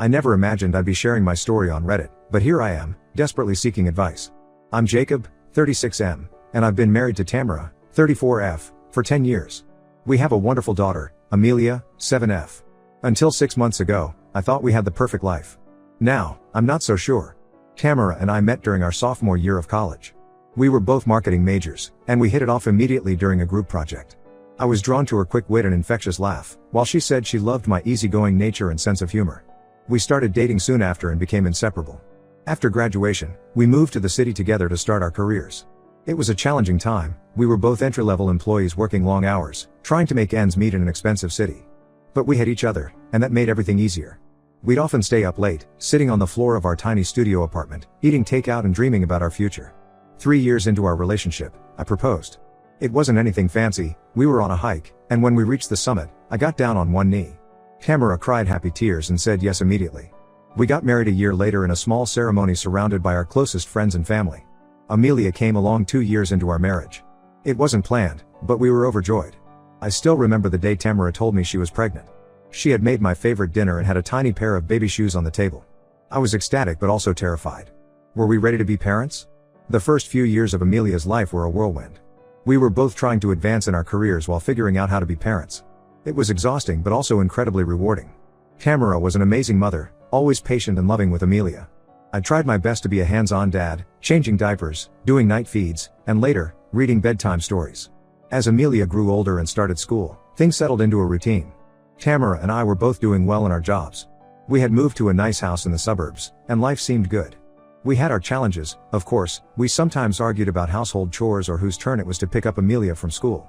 I never imagined I'd be sharing my story on Reddit, but here I am, desperately seeking advice. I'm Jacob, 36M, and I've been married to Tamara, 34F, for 10 years. We have a wonderful daughter, Amelia, 7F. Until 6 months ago, I thought we had the perfect life. Now, I'm not so sure. Tamara and I met during our sophomore year of college. We were both marketing majors, and we hit it off immediately during a group project. I was drawn to her quick wit and infectious laugh, while she said she loved my easygoing nature and sense of humor. We started dating soon after and became inseparable. After graduation, we moved to the city together to start our careers. It was a challenging time. We were both entry-level employees working long hours, trying to make ends meet in an expensive city. But we had each other, and that made everything easier. We'd often stay up late, sitting on the floor of our tiny studio apartment, eating takeout and dreaming about our future. 3 years into our relationship, I proposed. It wasn't anything fancy. We were on a hike, and when we reached the summit, I got down on one knee. Tamara cried happy tears and said yes immediately. We got married a year later in a small ceremony surrounded by our closest friends and family. Amelia came along 2 years into our marriage. It wasn't planned, but we were overjoyed. I still remember the day Tamara told me she was pregnant. She had made my favorite dinner and had a tiny pair of baby shoes on the table. I was ecstatic but also terrified. Were we ready to be parents? The first few years of Amelia's life were a whirlwind. We were both trying to advance in our careers while figuring out how to be parents. It was exhausting but also incredibly rewarding. Tamara was an amazing mother, always patient and loving with Amelia. I tried my best to be a hands-on dad, changing diapers, doing night feeds, and later, reading bedtime stories. As Amelia grew older and started school, things settled into a routine. Tamara and I were both doing well in our jobs. We had moved to a nice house in the suburbs, and life seemed good. We had our challenges, of course. We sometimes argued about household chores or whose turn it was to pick up Amelia from school.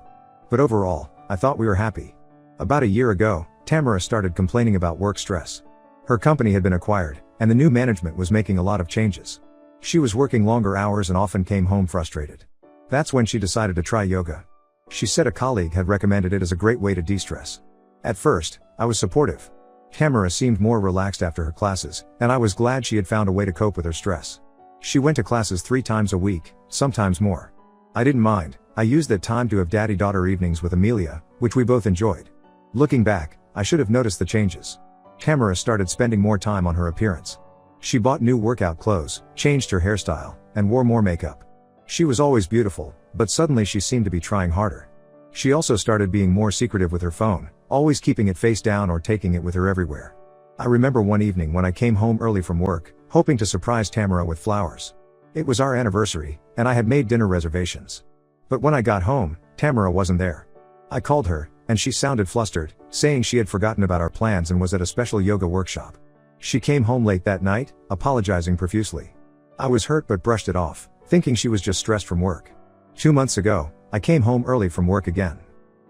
But overall, I thought we were happy. About a year ago, Tamara started complaining about work stress. Her company had been acquired, and the new management was making a lot of changes. She was working longer hours and often came home frustrated. That's when she decided to try yoga. She said a colleague had recommended it as a great way to de-stress. At first, I was supportive. Tamara seemed more relaxed after her classes, and I was glad she had found a way to cope with her stress. She went to classes 3 times a week, sometimes more. I didn't mind. I used that time to have daddy-daughter evenings with Amelia, which we both enjoyed. Looking back, I should have noticed the changes. Tamara started spending more time on her appearance. She bought new workout clothes, changed her hairstyle, and wore more makeup. She was always beautiful, but suddenly she seemed to be trying harder. She also started being more secretive with her phone, always keeping it face down or taking it with her everywhere. I remember one evening when I came home early from work, hoping to surprise Tamara with flowers. It was our anniversary, and I had made dinner reservations. But when I got home, Tamara wasn't there. I called her, and she sounded flustered, saying she had forgotten about our plans and was at a special yoga workshop. She came home late that night, apologizing profusely. I was hurt but brushed it off, thinking she was just stressed from work. 2 months ago, I came home early from work again.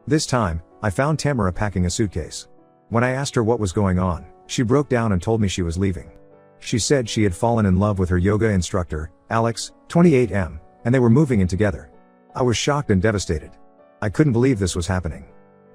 This time, I found Tamara packing a suitcase. When I asked her what was going on, she broke down and told me she was leaving. She said she had fallen in love with her yoga instructor, Alex, 28M, and they were moving in together. I was shocked and devastated. I couldn't believe this was happening.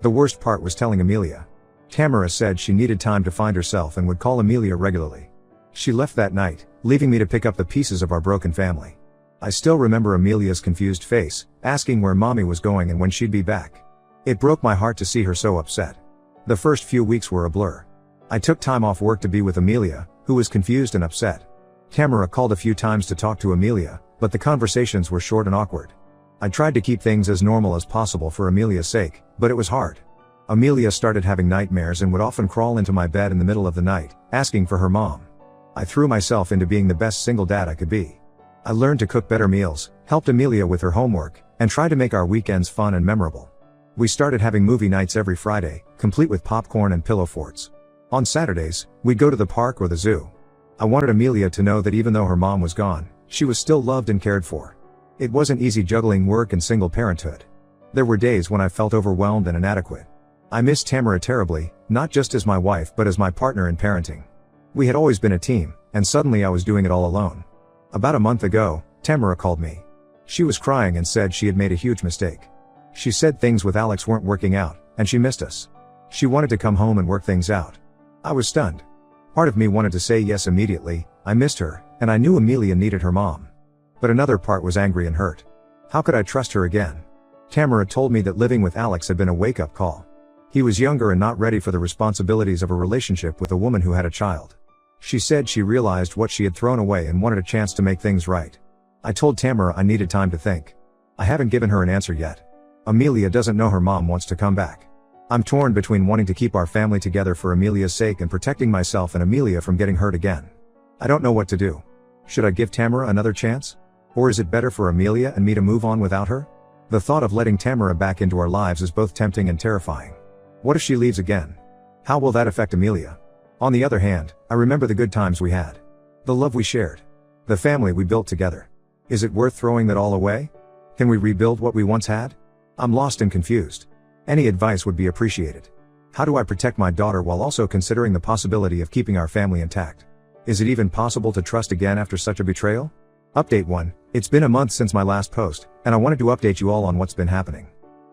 The worst part was telling Amelia. Tamara said she needed time to find herself and would call Amelia regularly. She left that night, leaving me to pick up the pieces of our broken family. I still remember Amelia's confused face, asking where mommy was going and when she'd be back. It broke my heart to see her so upset. The first few weeks were a blur. I took time off work to be with Amelia, who was confused and upset. Tamara called a few times to talk to Amelia, but the conversations were short and awkward. I tried to keep things as normal as possible for Amelia's sake, but it was hard. Amelia started having nightmares and would often crawl into my bed in the middle of the night, asking for her mom. I threw myself into being the best single dad I could be. I learned to cook better meals, helped Amelia with her homework, and tried to make our weekends fun and memorable. We started having movie nights every Friday, complete with popcorn and pillow forts. On Saturdays, we'd go to the park or the zoo. I wanted Amelia to know that even though her mom was gone, she was still loved and cared for. It wasn't easy juggling work and single parenthood. There were days when I felt overwhelmed and inadequate. I missed Tamara terribly, not just as my wife but as my partner in parenting. We had always been a team, and suddenly I was doing it all alone. About a month ago, Tamara called me. She was crying and said she had made a huge mistake. She said things with Alex weren't working out, and she missed us. She wanted to come home and work things out. I was stunned. Part of me wanted to say yes immediately. I missed her, and I knew Amelia needed her mom. But another part was angry and hurt. How could I trust her again? Tamara told me that living with Alex had been a wake-up call. He was younger and not ready for the responsibilities of a relationship with a woman who had a child. She said she realized what she had thrown away and wanted a chance to make things right. I told Tamara I needed time to think. I haven't given her an answer yet. Amelia doesn't know her mom wants to come back. I'm torn between wanting to keep our family together for Amelia's sake and protecting myself and Amelia from getting hurt again. I don't know what to do. Should I give Tamara another chance? Or is it better for Amelia and me to move on without her? The thought of letting Tamara back into our lives is both tempting and terrifying. What if she leaves again? How will that affect Amelia? On the other hand, I remember the good times we had. The love we shared. The family we built together. Is it worth throwing that all away? Can we rebuild what we once had? I'm lost and confused. Any advice would be appreciated. How do I protect my daughter while also considering the possibility of keeping our family intact? Is it even possible to trust again after such a betrayal? Update 1. It's been a month since my last post, and I wanted to update you all on what's been happening.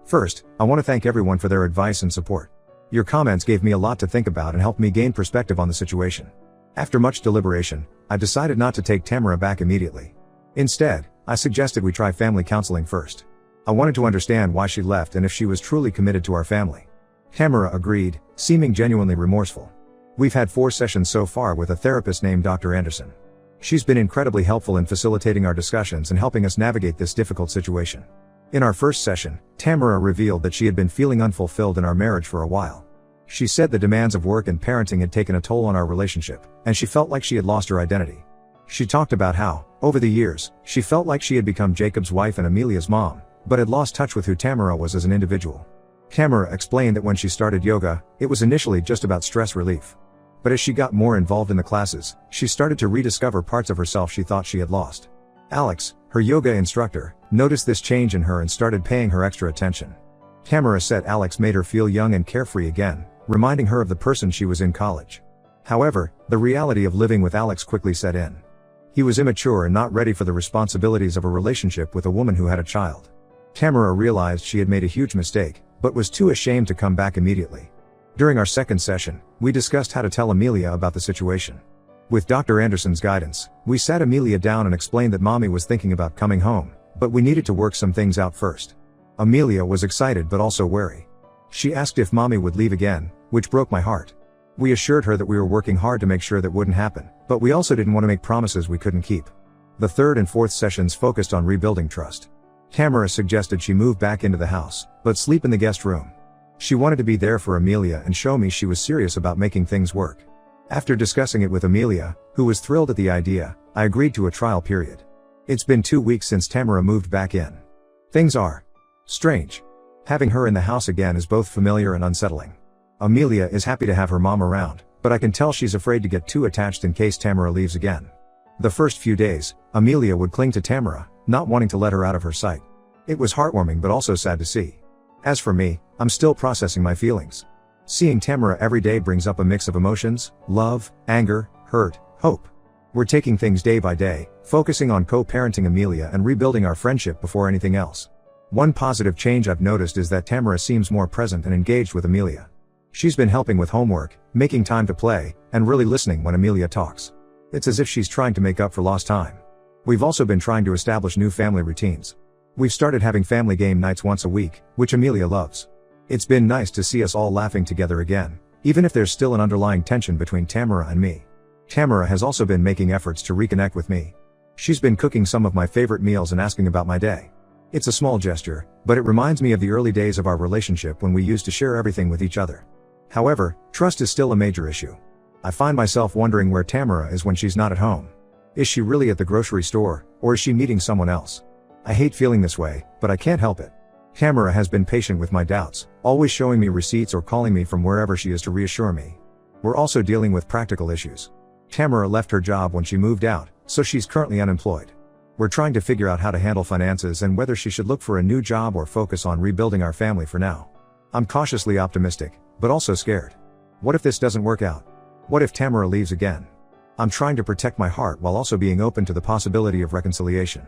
First, I want to thank everyone for their advice and support. Your comments gave me a lot to think about and helped me gain perspective on the situation. After much deliberation, I decided not to take Tamara back immediately. Instead, I suggested we try family counseling first. I wanted to understand why she left and if she was truly committed to our family. Tamara agreed, seeming genuinely remorseful. We've had 4 sessions so far with a therapist named Dr. Anderson. She's been incredibly helpful in facilitating our discussions and helping us navigate this difficult situation. In our first session, Tamara revealed that she had been feeling unfulfilled in our marriage for a while. She said the demands of work and parenting had taken a toll on our relationship, and she felt like she had lost her identity. She talked about how, over the years, she felt like she had become Jacob's wife and Amelia's mom, but had lost touch with who Tamara was as an individual. Tamara explained that when she started yoga, it was initially just about stress relief. But as she got more involved in the classes, she started to rediscover parts of herself she thought she had lost. Alex, her yoga instructor, noticed this change in her and started paying her extra attention. Tamara said Alex made her feel young and carefree again, reminding her of the person she was in college. However, the reality of living with Alex quickly set in. He was immature and not ready for the responsibilities of a relationship with a woman who had a child. Tamara realized she had made a huge mistake, but was too ashamed to come back immediately. During our second session, we discussed how to tell Amelia about the situation. With Dr. Anderson's guidance, we sat Amelia down and explained that mommy was thinking about coming home, but we needed to work some things out first. Amelia was excited but also wary. She asked if mommy would leave again, which broke my heart. We assured her that we were working hard to make sure that wouldn't happen, but we also didn't want to make promises we couldn't keep. The third and fourth sessions focused on rebuilding trust. Tamara suggested she move back into the house, but sleep in the guest room. She wanted to be there for Amelia and show me she was serious about making things work. After discussing it with Amelia, who was thrilled at the idea, I agreed to a trial period. It's been 2 weeks since Tamara moved back in. Things are strange. Having her in the house again is both familiar and unsettling. Amelia is happy to have her mom around, but I can tell she's afraid to get too attached in case Tamara leaves again. The first few days, Amelia would cling to Tamara, not wanting to let her out of her sight. It was heartwarming but also sad to see. As for me, I'm still processing my feelings. Seeing Tamara every day brings up a mix of emotions: love, anger, hurt, hope. We're taking things day by day, focusing on co-parenting Amelia and rebuilding our friendship before anything else. One positive change I've noticed is that Tamara seems more present and engaged with Amelia. She's been helping with homework, making time to play, and really listening when Amelia talks. It's as if she's trying to make up for lost time. We've also been trying to establish new family routines. We've started having family game nights once a week, which Amelia loves. It's been nice to see us all laughing together again, even if there's still an underlying tension between Tamara and me. Tamara has also been making efforts to reconnect with me. She's been cooking some of my favorite meals and asking about my day. It's a small gesture, but it reminds me of the early days of our relationship when we used to share everything with each other. However, trust is still a major issue. I find myself wondering where Tamara is when she's not at home. Is she really at the grocery store, or is she meeting someone else? I hate feeling this way, but I can't help it. Tamara has been patient with my doubts, always showing me receipts or calling me from wherever she is to reassure me. We're also dealing with practical issues. Tamara left her job when she moved out, so she's currently unemployed. We're trying to figure out how to handle finances and whether she should look for a new job or focus on rebuilding our family for now. I'm cautiously optimistic, but also scared. What if this doesn't work out? What if Tamara leaves again? I'm trying to protect my heart while also being open to the possibility of reconciliation.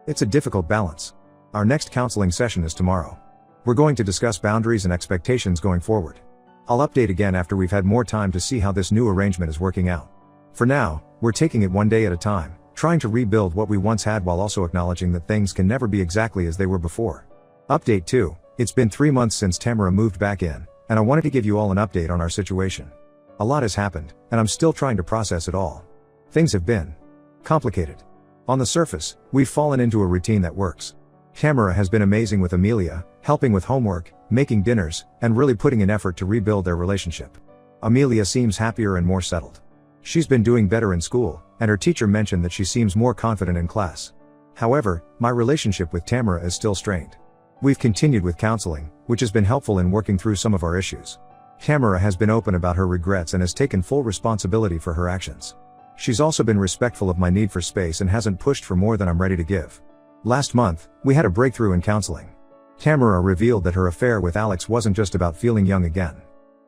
It's a difficult balance. Our next counseling session is tomorrow. We're going to discuss boundaries and expectations going forward. I'll update again after we've had more time to see how this new arrangement is working out. For now, we're taking it one day at a time, trying to rebuild what we once had while also acknowledging that things can never be exactly as they were before. Update 2. It's been 3 months since Tamara moved back in, and I wanted to give you all an update on our situation. A lot has happened, and I'm still trying to process it all. Things have been complicated. On the surface, we've fallen into a routine that works. Tamara has been amazing with Amelia, helping with homework, making dinners, and really putting in effort to rebuild their relationship. Amelia seems happier and more settled. She's been doing better in school, and her teacher mentioned that she seems more confident in class. However, my relationship with Tamara is still strained. We've continued with counseling, which has been helpful in working through some of our issues. Tamara has been open about her regrets and has taken full responsibility for her actions. She's also been respectful of my need for space and hasn't pushed for more than I'm ready to give. Last month, we had a breakthrough in counseling. Tamara revealed that her affair with Alex wasn't just about feeling young again.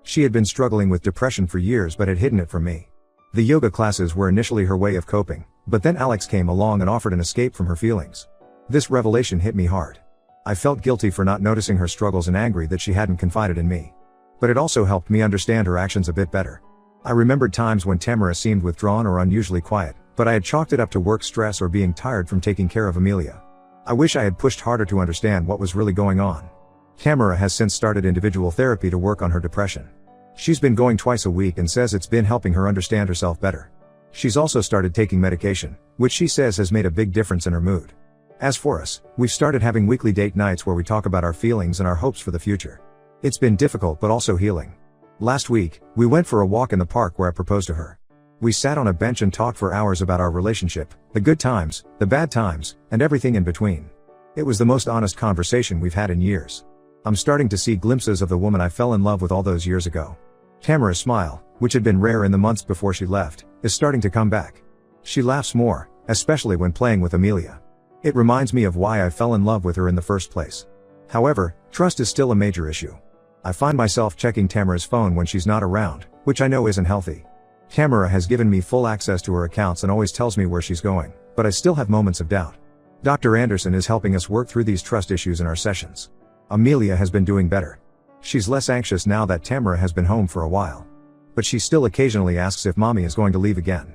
She had been struggling with depression for years but had hidden it from me. The yoga classes were initially her way of coping, but then Alex came along and offered an escape from her feelings. This revelation hit me hard. I felt guilty for not noticing her struggles and angry that she hadn't confided in me. But it also helped me understand her actions a bit better. I remembered times when Tamara seemed withdrawn or unusually quiet, but I had chalked it up to work stress or being tired from taking care of Amelia. I wish I had pushed harder to understand what was really going on. Tamara has since started individual therapy to work on her depression. She's been going twice a week and says it's been helping her understand herself better. She's also started taking medication, which she says has made a big difference in her mood. As for us, we've started having weekly date nights where we talk about our feelings and our hopes for the future. It's been difficult but also healing. Last week, we went for a walk in the park where I proposed to her. We sat on a bench and talked for hours about our relationship, the good times, the bad times, and everything in between. It was the most honest conversation we've had in years. I'm starting to see glimpses of the woman I fell in love with all those years ago. Tamara's smile, which had been rare in the months before she left, is starting to come back. She laughs more, especially when playing with Amelia. It reminds me of why I fell in love with her in the first place. However, trust is still a major issue. I find myself checking Tamara's phone when she's not around, which I know isn't healthy. Tamara has given me full access to her accounts and always tells me where she's going, but I still have moments of doubt. Dr. Anderson is helping us work through these trust issues in our sessions. Amelia has been doing better. She's less anxious now that Tamara has been home for a while. But she still occasionally asks if mommy is going to leave again.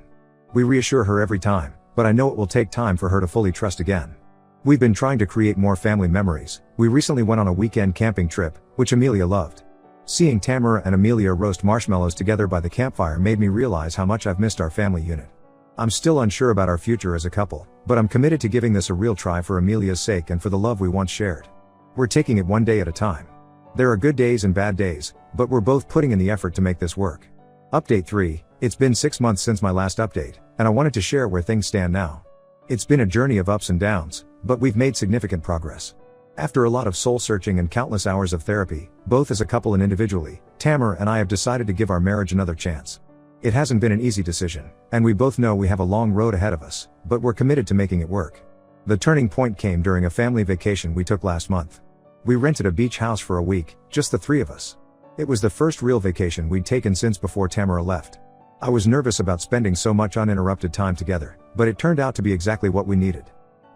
We reassure her every time, but I know it will take time for her to fully trust again. We've been trying to create more family memories. We recently went on a weekend camping trip, which Amelia loved. Seeing Tamara and Amelia roast marshmallows together by the campfire made me realize how much I've missed our family unit. I'm still unsure about our future as a couple, but I'm committed to giving this a real try for Amelia's sake and for the love we once shared. We're taking it one day at a time. There are good days and bad days, but we're both putting in the effort to make this work. Update 3, it's been 6 months since my last update, and I wanted to share where things stand now. It's been a journey of ups and downs, but we've made significant progress. After a lot of soul searching and countless hours of therapy, both as a couple and individually, Tamara and I have decided to give our marriage another chance. It hasn't been an easy decision, and we both know we have a long road ahead of us, but we're committed to making it work. The turning point came during a family vacation we took last month. We rented a beach house for a week, just the three of us. It was the first real vacation we'd taken since before Tamara left. I was nervous about spending so much uninterrupted time together, but it turned out to be exactly what we needed.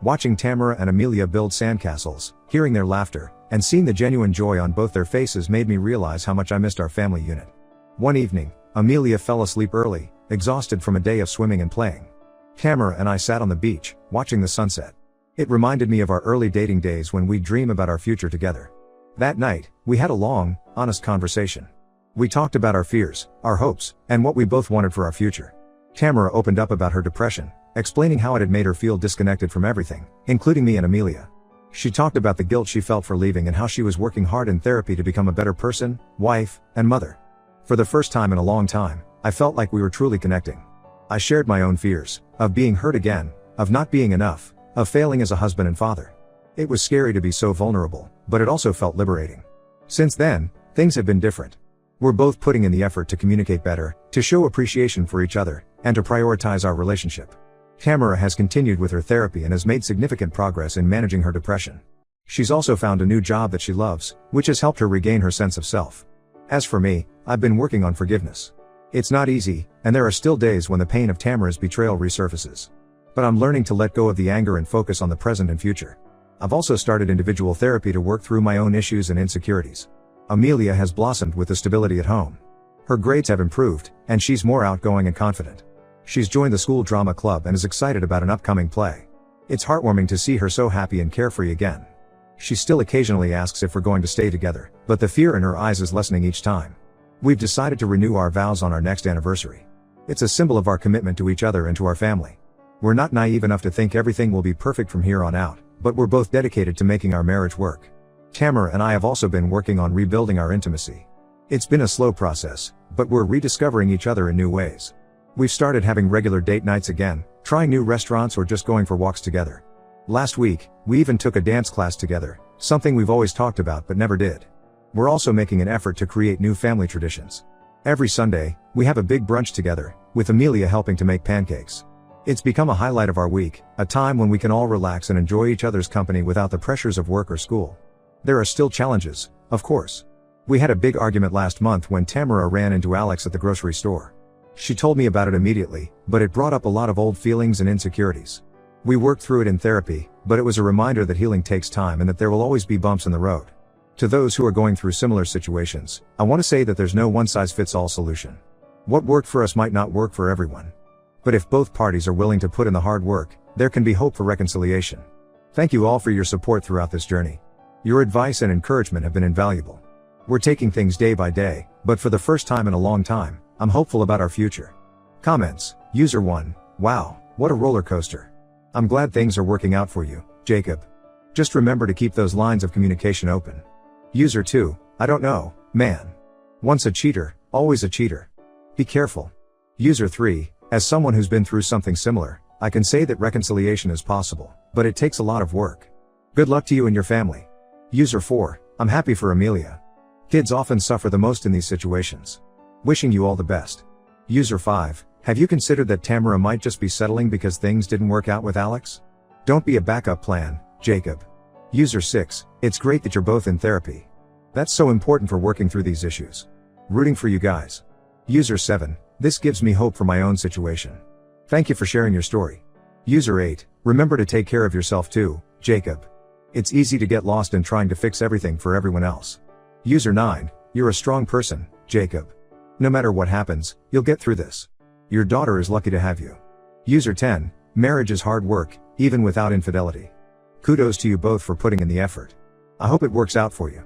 Watching Tamara and Amelia build sandcastles, hearing their laughter, and seeing the genuine joy on both their faces made me realize how much I missed our family unit. One evening, Amelia fell asleep early, exhausted from a day of swimming and playing. Tamara and I sat on the beach, watching the sunset. It reminded me of our early dating days when we'd dream about our future together. That night, we had a long, honest conversation. We talked about our fears, our hopes, and what we both wanted for our future. Tamara opened up about her depression, explaining how it had made her feel disconnected from everything, including me and Amelia. She talked about the guilt she felt for leaving and how she was working hard in therapy to become a better person, wife, and mother. For the first time in a long time, I felt like we were truly connecting. I shared my own fears, of being hurt again, of not being enough, of failing as a husband and father. It was scary to be so vulnerable, but it also felt liberating. Since then, things have been different. We're both putting in the effort to communicate better, to show appreciation for each other, and to prioritize our relationship. Tamara has continued with her therapy and has made significant progress in managing her depression. She's also found a new job that she loves, which has helped her regain her sense of self. As for me, I've been working on forgiveness. It's not easy, and there are still days when the pain of Tamara's betrayal resurfaces. But I'm learning to let go of the anger and focus on the present and future. I've also started individual therapy to work through my own issues and insecurities. Amelia has blossomed with the stability at home. Her grades have improved, and she's more outgoing and confident. She's joined the school drama club and is excited about an upcoming play. It's heartwarming to see her so happy and carefree again. She still occasionally asks if we're going to stay together, but the fear in her eyes is lessening each time. We've decided to renew our vows on our next anniversary. It's a symbol of our commitment to each other and to our family. We're not naive enough to think everything will be perfect from here on out, but we're both dedicated to making our marriage work. Tamara and I have also been working on rebuilding our intimacy. It's been a slow process, but we're rediscovering each other in new ways. We've started having regular date nights again, trying new restaurants or just going for walks together. Last week, we even took a dance class together, something we've always talked about but never did. We're also making an effort to create new family traditions. Every Sunday, we have a big brunch together, with Amelia helping to make pancakes. It's become a highlight of our week, a time when we can all relax and enjoy each other's company without the pressures of work or school. There are still challenges, of course. We had a big argument last month when Tamara ran into Alex at the grocery store. She told me about it immediately, but it brought up a lot of old feelings and insecurities. We worked through it in therapy, but it was a reminder that healing takes time and that there will always be bumps in the road. To those who are going through similar situations, I want to say that there's no one-size-fits-all solution. What worked for us might not work for everyone. But if both parties are willing to put in the hard work, there can be hope for reconciliation. Thank you all for your support throughout this journey. Your advice and encouragement have been invaluable. We're taking things day by day, but for the first time in a long time, I'm hopeful about our future. Comments. User 1. Wow, what a roller coaster. I'm glad things are working out for you, Jacob. Just remember to keep those lines of communication open. User 2. I don't know, man. Once a cheater, always a cheater. Be careful. User 3. As someone who's been through something similar, I can say that reconciliation is possible, but it takes a lot of work. Good luck to you and your family. User 4. I'm happy for Amelia. Kids often suffer the most in these situations. Wishing you all the best. User 5. Have you considered that Tamara might just be settling because things didn't work out with Alex? Don't be a backup plan, Jacob. User 6. It's great that you're both in therapy. That's so important for working through these issues. Rooting for you guys. User 7. This gives me hope for my own situation. Thank you for sharing your story. User 8. Remember to take care of yourself too, Jacob. It's easy to get lost in trying to fix everything for everyone else. User 9. You're a strong person, Jacob. No matter what happens, you'll get through this. Your daughter is lucky to have you. User 10. Marriage is hard work, even without infidelity. Kudos to you both for putting in the effort. I hope it works out for you.